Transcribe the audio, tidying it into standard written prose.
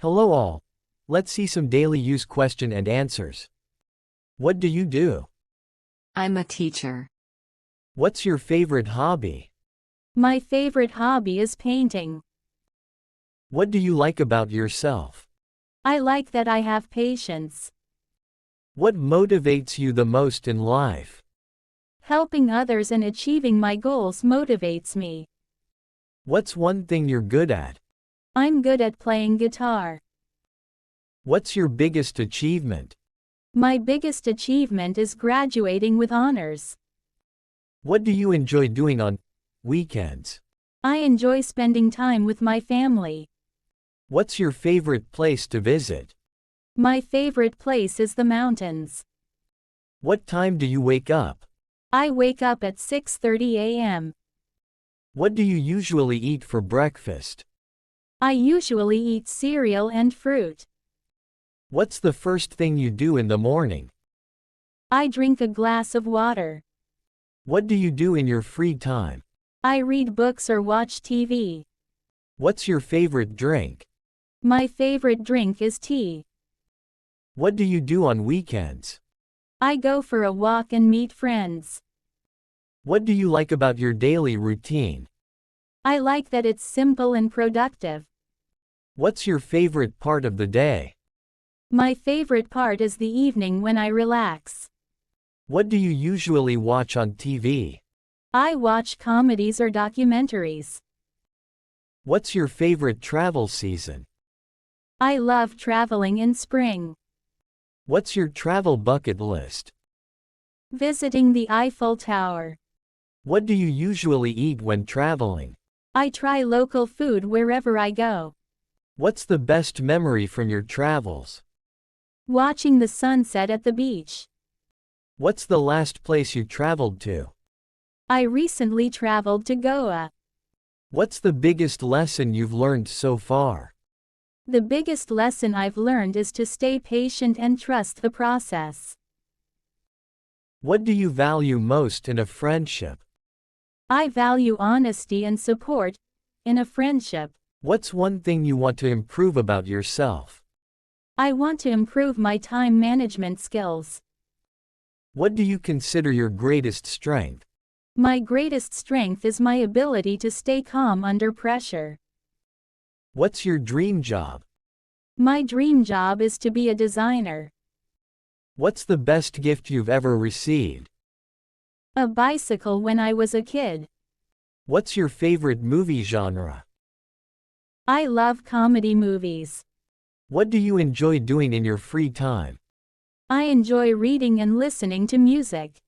Hello all. Let's see some daily use question and answers. What do you do? I'm a teacher. What's your favorite hobby? My favorite hobby is painting. What do you like about yourself? I like that I have patience. What motivates you the most in life? Helping others and achieving my goals motivates me. What's one thing you're good at? I'm good at playing guitar. What's your biggest achievement? My biggest achievement is graduating with honors. What do you enjoy doing on weekends? I enjoy spending time with my family. What's your favorite place to visit? My favorite place is the mountains. What time do you wake up? I wake up at 6:30 a.m. What do you usually eat for breakfast? I usually eat cereal and fruit. What's the first thing you do in the morning? I drink a glass of water. What do you do in your free time? I read books or watch TV. What's your favorite drink? My favorite drink is tea. What do you do on weekends? I go for a walk and meet friends. What do you like about your daily routine? I like that it's simple and productive. What's your favorite part of the day? My favorite part is the evening when I relax. What do you usually watch on TV? I watch comedies or documentaries. What's your favorite travel season? I love traveling in spring. What's your travel bucket list? Visiting the Eiffel Tower. What do you usually eat when traveling? I try local food wherever I go. What's the best memory from your travels? Watching the sunset at the beach. What's the last place you traveled to? I recently traveled to Goa. What's the biggest lesson you've learned so far? The biggest lesson I've learned is to stay patient and trust the process. What do you value most in a friendship? I value honesty and support in a friendship. What's one thing you want to improve about yourself? I want to improve my time management skills. What do you consider your greatest strength? My greatest strength is my ability to stay calm under pressure. What's your dream job? My dream job is to be a designer. What's the best gift you've ever received? A bicycle when I was a kid. What's your favorite movie genre? I love comedy movies. What do you enjoy doing in your free time? I enjoy reading and listening to music.